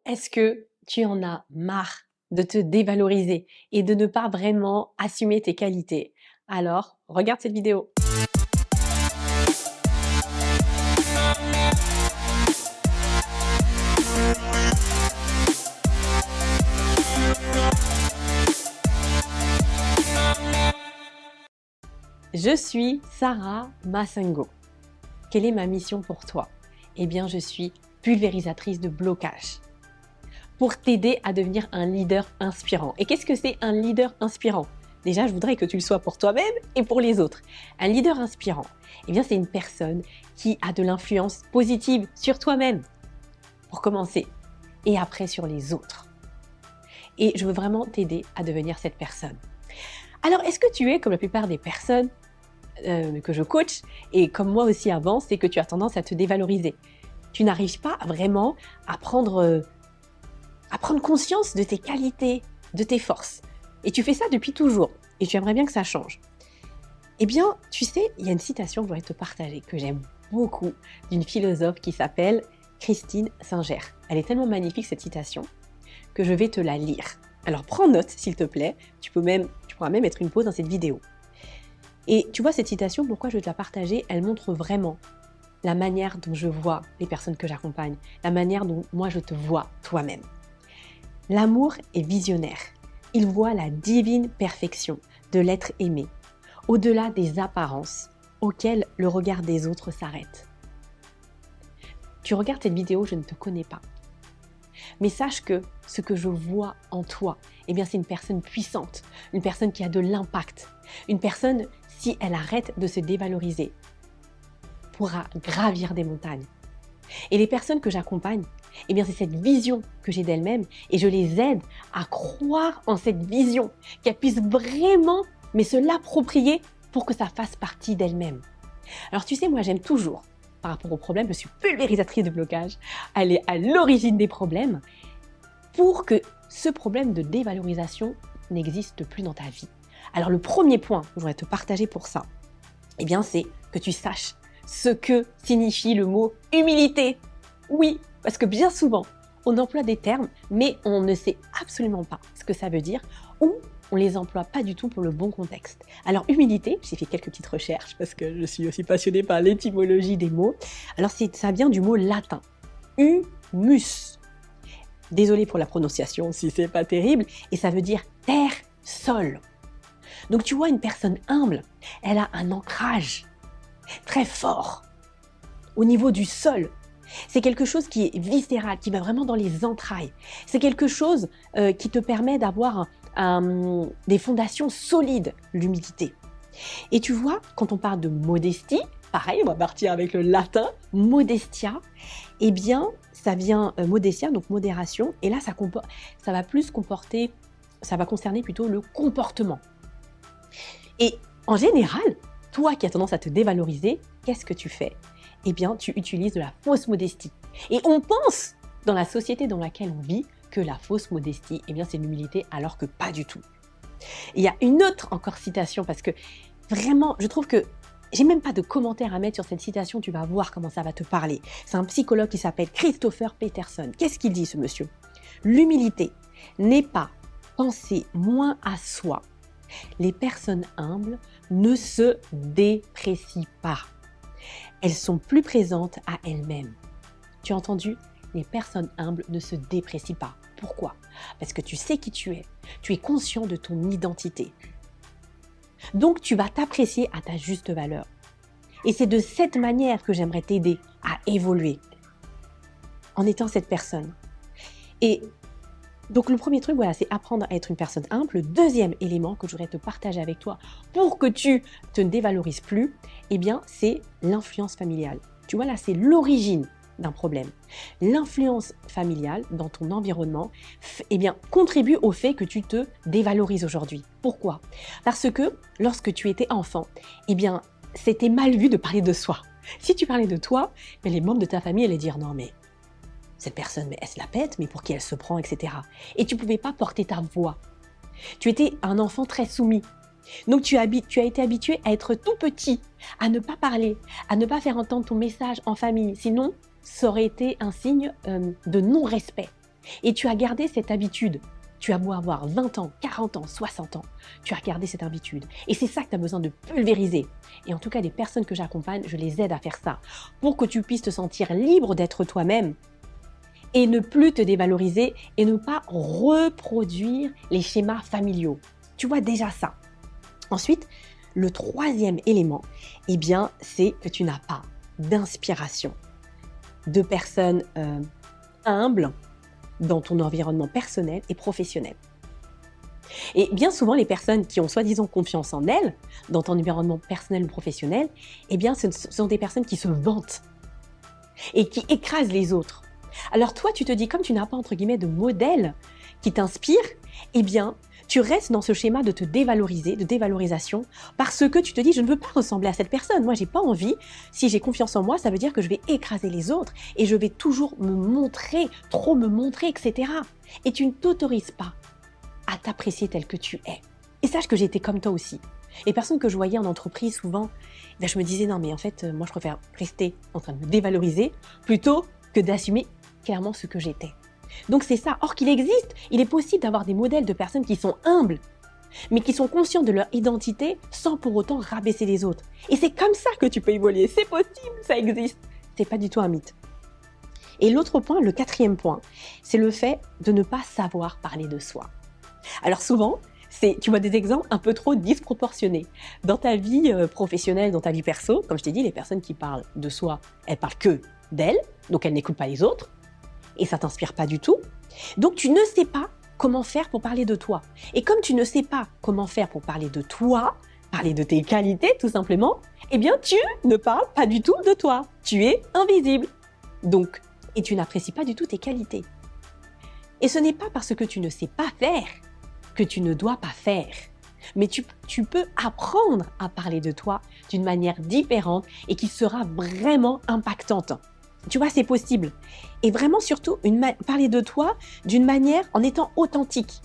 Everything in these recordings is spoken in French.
Est-ce que tu en as marre de te dévaloriser et de ne pas vraiment assumer tes qualités? Alors, regarde cette vidéo. Je suis Sarah Massengo. Quelle est ma mission pour toi? Eh bien, je suis pulvérisatrice de blocage pour t'aider à devenir un leader inspirant. Et qu'est-ce que c'est un leader inspirant? Déjà, je voudrais que tu le sois pour toi-même et pour les autres. Un leader inspirant, eh bien, c'est une personne qui a de l'influence positive sur toi-même, pour commencer, et après sur les autres. Et je veux vraiment t'aider à devenir cette personne. Alors, est-ce que tu es comme la plupart des personnes que je coach, et comme moi aussi avant, c'est que tu as tendance à te dévaloriser. Tu n'arrives pas vraiment à prendre conscience de tes qualités, de tes forces. Et tu fais ça depuis toujours, et tu aimerais bien que ça change. Eh bien, tu sais, il y a une citation que je voudrais te partager, que j'aime beaucoup, d'une philosophe qui s'appelle Christine Singer. Elle est tellement magnifique, cette citation, que je vais te la lire. Alors, prends note, s'il te plaît. Tu pourras même mettre une pause dans cette vidéo. Et tu vois, cette citation, pourquoi je vais te la partager? Elle montre vraiment la manière dont je vois les personnes que j'accompagne, la manière dont moi je te vois toi-même. L'amour est visionnaire. Il voit la divine perfection de l'être aimé, au-delà des apparences auxquelles le regard des autres s'arrête. Tu regardes cette vidéo, je ne te connais pas. Mais sache que ce que je vois en toi, eh bien, c'est une personne puissante, une personne qui a de l'impact, une personne, si elle arrête de se dévaloriser, pourra gravir des montagnes. Et les personnes que j'accompagne, eh bien, c'est cette vision que j'ai d'elles-mêmes et je les aide à croire en cette vision, qu'elles puissent vraiment se l'approprier pour que ça fasse partie d'elles-mêmes. Alors, tu sais, moi, j'aime toujours, par rapport aux problèmes, je suis pulvérisatrice de blocage, aller à l'origine des problèmes pour que ce problème de dévalorisation n'existe plus dans ta vie. Alors, le premier point que je voudrais te partager pour ça, eh bien, c'est que tu saches ce que signifie le mot humilité. Oui, parce que bien souvent, on emploie des termes, mais on ne sait absolument pas ce que ça veut dire ou on les emploie pas du tout pour le bon contexte. Alors, humilité, j'ai fait quelques petites recherches parce que je suis aussi passionnée par l'étymologie des mots. Alors, ça vient du mot latin, humus. Désolée pour la prononciation si c'est pas terrible, et ça veut dire terre, sol. Donc, tu vois, une personne humble, elle a un ancrage très fort au niveau du sol. C'est quelque chose qui est viscéral, qui va vraiment dans les entrailles. C'est quelque chose qui te permet d'avoir des fondations solides, l'humilité. Et tu vois, quand on parle de modestie, pareil, on va partir avec le latin, modestia, eh bien, ça vient modestia, donc modération, et là, ça va concerner plutôt le comportement. Et en général, toi qui as tendance à te dévaloriser, qu'est-ce que tu fais? Eh bien, tu utilises de la fausse modestie. Et on pense, dans la société dans laquelle on vit, que la fausse modestie, eh bien, c'est l'humilité, alors que pas du tout. Il y a une autre encore citation, parce que vraiment, je trouve que j'ai même pas de commentaire à mettre sur cette citation, tu vas voir comment ça va te parler. C'est un psychologue qui s'appelle Christopher Peterson. Qu'est-ce qu'il dit, ce monsieur? L'humilité n'est pas penser moins à soi. Les personnes humbles ne se déprécient pas. Elles sont plus présentes à elles-mêmes. Tu as entendu? Les personnes humbles ne se déprécient pas. Pourquoi? Parce que tu sais qui tu es conscient de ton identité. Donc tu vas t'apprécier à ta juste valeur. Et c'est de cette manière que j'aimerais t'aider à évoluer, en étant cette personne. Et donc le premier truc, voilà, c'est apprendre à être une personne humble. Le deuxième élément que je voudrais te partager avec toi pour que tu te dévalorises plus, eh bien, c'est l'influence familiale. Tu vois, là, c'est l'origine d'un problème. L'influence familiale dans ton environnement, eh bien, contribue au fait que tu te dévalorises aujourd'hui. Pourquoi? Parce que lorsque tu étais enfant, eh bien, c'était mal vu de parler de soi. Si tu parlais de toi, les membres de ta famille allaient dire non mais cette personne, mais elle se la pète, mais pour qui elle se prend, etc. Et tu ne pouvais pas porter ta voix. Tu étais un enfant très soumis. Donc tu as été habitué à être tout petit, à ne pas parler, à ne pas faire entendre ton message en famille. Sinon, ça aurait été un signe de non-respect. Et tu as gardé cette habitude. Tu as beau avoir 20 ans, 40 ans, 60 ans, tu as gardé cette habitude. Et c'est ça que tu as besoin de pulvériser. Et en tout cas, les personnes que j'accompagne, je les aide à faire ça pour que tu puisses te sentir libre d'être toi-même et ne plus te dévaloriser et ne pas reproduire les schémas familiaux. Tu vois déjà ça. Ensuite, le troisième élément, eh bien, c'est que tu n'as pas d'inspiration, de personnes humbles dans ton environnement personnel et professionnel. Et bien souvent, les personnes qui ont soi-disant confiance en elles, dans ton environnement personnel ou professionnel, eh bien, ce sont des personnes qui se vantent et qui écrasent les autres. Alors toi, tu te dis, comme tu n'as pas, entre guillemets, de modèle qui t'inspire, eh bien, tu restes dans ce schéma de te dévaloriser, de dévalorisation, parce que tu te dis, je ne veux pas ressembler à cette personne. Moi, j'ai pas envie. Si j'ai confiance en moi, ça veut dire que je vais écraser les autres et je vais toujours me montrer, trop me montrer, etc. Et tu ne t'autorises pas à t'apprécier tel que tu es. Et sache que j'étais comme toi aussi. Les personnes que je voyais en entreprise, souvent, ben, je me disais, non, mais en fait, moi, je préfère rester en train de me dévaloriser plutôt que d'assumer clairement ce que j'étais. Donc c'est ça. Or qu'il existe, il est possible d'avoir des modèles de personnes qui sont humbles, mais qui sont conscients de leur identité sans pour autant rabaisser les autres. Et c'est comme ça que tu peux évoluer. C'est possible, ça existe. C'est pas du tout un mythe. Et l'autre point, le quatrième point, c'est le fait de ne pas savoir parler de soi. Alors souvent, tu vois des exemples un peu trop disproportionnés. Dans ta vie professionnelle, dans ta vie perso, comme je t'ai dit, les personnes qui parlent de soi, elles parlent que d'elles, donc elles n'écoutent pas les autres. Et ça t'inspire pas du tout. Donc tu ne sais pas comment faire pour parler de toi. Et comme tu ne sais pas comment faire pour parler de toi, parler de tes qualités tout simplement, eh bien tu ne parles pas du tout de toi. Tu es invisible. Donc, et tu n'apprécies pas du tout tes qualités. Et ce n'est pas parce que tu ne sais pas faire que tu ne dois pas faire. Mais tu peux apprendre à parler de toi d'une manière différente et qui sera vraiment impactante. Tu vois, c'est possible. Et vraiment, surtout, parler de toi d'une manière en étant authentique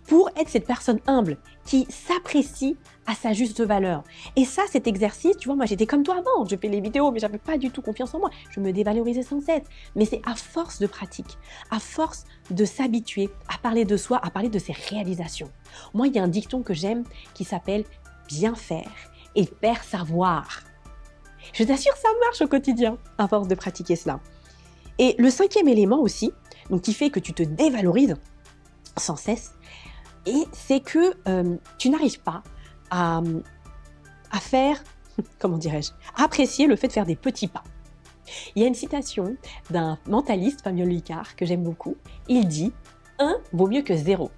pour être cette personne humble qui s'apprécie à sa juste valeur. Et ça, cet exercice, tu vois, moi, j'étais comme toi avant. Je fais les vidéos, mais j'avais pas du tout confiance en moi. Je me dévalorisais sans cesse. Mais c'est à force de pratique, à force de s'habituer à parler de soi, à parler de ses réalisations. Moi, il y a un dicton que j'aime qui s'appelle « bien faire et faire savoir ». Je t'assure, ça marche au quotidien à force de pratiquer cela. Et le cinquième élément aussi, donc qui fait que tu te dévalorises sans cesse, et c'est que tu n'arrives pas à faire, comment dirais-je, à apprécier le fait de faire des petits pas. Il y a une citation d'un mentaliste, Fabien Licard, que j'aime beaucoup. Il dit « 1 vaut mieux que 0 ».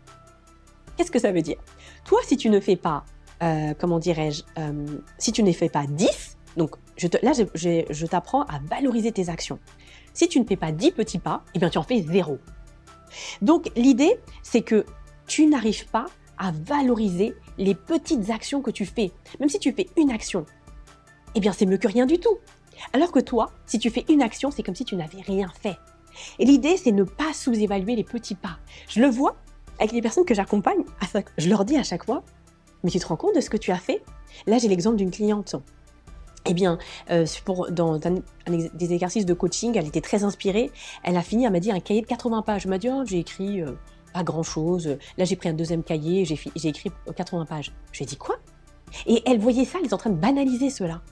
Qu'est-ce que ça veut dire? Toi, si tu ne fais pas, si tu ne fais pas 10, donc je t'apprends à valoriser tes actions. Si tu ne fais pas 10 petits pas, eh bien tu en fais 0. Donc l'idée, c'est que tu n'arrives pas à valoriser les petites actions que tu fais. Même si tu fais une action, eh bien c'est mieux que rien du tout. Alors que toi, si tu fais une action, c'est comme si tu n'avais rien fait. Et l'idée, c'est ne pas sous-évaluer les petits pas. Je le vois avec les personnes que j'accompagne, je leur dis à chaque fois, mais tu te rends compte de ce que tu as fait? Là, j'ai l'exemple d'une cliente. Eh bien, dans des exercices de coaching, elle était très inspirée. Elle a fini, elle m'a dit, un cahier de 80 pages. Je m'a dit, oh, j'ai écrit pas grand-chose. Là, j'ai pris un deuxième cahier, j'ai écrit 80 pages. Je lui ai dit, quoi? Et elle voyait ça, elle est en train de banaliser cela.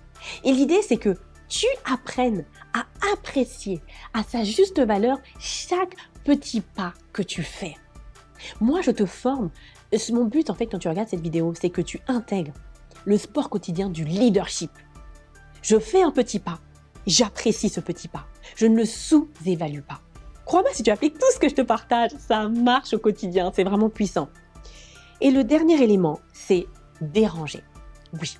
Et l'idée, c'est que tu apprennes à apprécier à sa juste valeur chaque petit pas que tu fais. Moi, je te forme. Mon but, en fait, quand tu regardes cette vidéo, c'est que tu intègres le sport quotidien du leadership. Je fais un petit pas, j'apprécie ce petit pas, je ne le sous-évalue pas. Crois-moi, si tu appliques tout ce que je te partage, ça marche au quotidien, c'est vraiment puissant. Et le dernier élément, c'est déranger. Oui,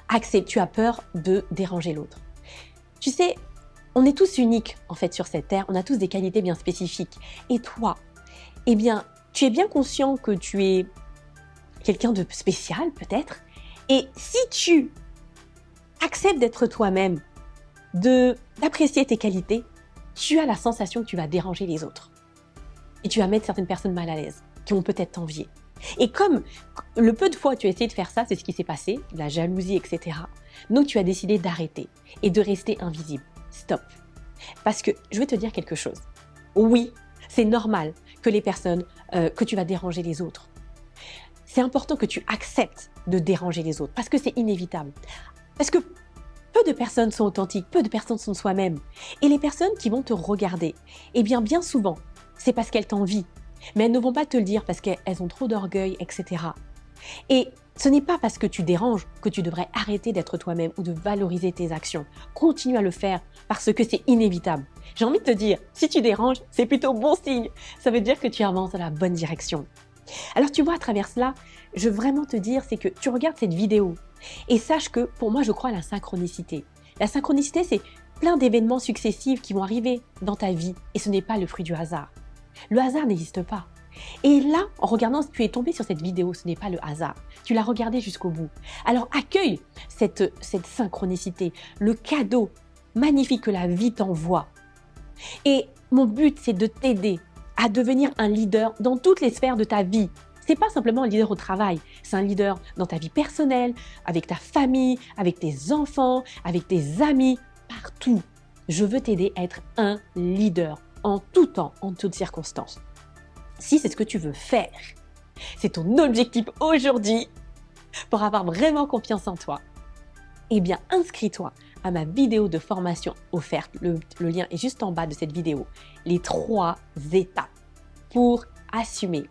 accepte, tu as peur de déranger l'autre. Tu sais, on est tous uniques en fait sur cette terre, on a tous des qualités bien spécifiques. Et toi, eh bien, tu es bien conscient que tu es quelqu'un de spécial peut-être. Et si tu acceptes d'être toi-même, d'apprécier tes qualités, tu as la sensation que tu vas déranger les autres. Et tu vas mettre certaines personnes mal à l'aise, qui vont peut-être t'envier. Et comme le peu de fois où tu as essayé de faire ça, c'est ce qui s'est passé, la jalousie, etc. Donc tu as décidé d'arrêter et de rester invisible. Stop. Parce que je vais te dire quelque chose. Oui, C'est normal que que tu vas déranger les autres. C'est important que tu acceptes de déranger les autres parce que c'est inévitable. Parce que peu de personnes sont authentiques, peu de personnes sont soi-même. Et les personnes qui vont te regarder, eh bien souvent, c'est parce qu'elles t'envient. Mais elles ne vont pas te le dire parce qu'elles ont trop d'orgueil, etc. Et ce n'est pas parce que tu déranges que tu devrais arrêter d'être toi-même ou de valoriser tes actions. Continue à le faire parce que c'est inévitable. J'ai envie de te dire, si tu déranges, c'est plutôt bon signe. Ça veut dire que tu avances dans la bonne direction. Alors tu vois, à travers cela, je veux vraiment te dire, c'est que tu regardes cette vidéo et sache que pour moi, je crois à la synchronicité. La synchronicité, c'est plein d'événements successifs qui vont arriver dans ta vie et ce n'est pas le fruit du hasard. Le hasard n'existe pas. Et là, en regardant, tu es tombé sur cette vidéo, ce n'est pas le hasard. Tu l'as regardée jusqu'au bout. Alors accueille cette synchronicité, le cadeau magnifique que la vie t'envoie. Et mon but, c'est de t'aider à devenir un leader dans toutes les sphères de ta vie. C'est pas simplement un leader au travail, c'est un leader dans ta vie personnelle, avec ta famille, avec tes enfants, avec tes amis, partout. Je veux t'aider à être un leader en tout temps, en toutes circonstances. Si c'est ce que tu veux faire, c'est ton objectif aujourd'hui pour avoir vraiment confiance en toi, eh bien inscris-toi à ma vidéo de formation offerte. Le lien est juste en bas de cette vidéo. Les 3 étapes pour assumer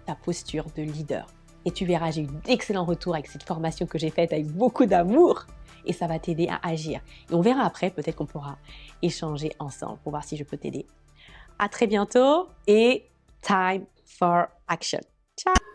ta posture de leader. Et tu verras, j'ai eu d'excellents retours avec cette formation que j'ai faite avec beaucoup d'amour et ça va t'aider à agir. Et on verra après, peut-être qu'on pourra échanger ensemble pour voir si je peux t'aider. À très bientôt et time for action. Ciao!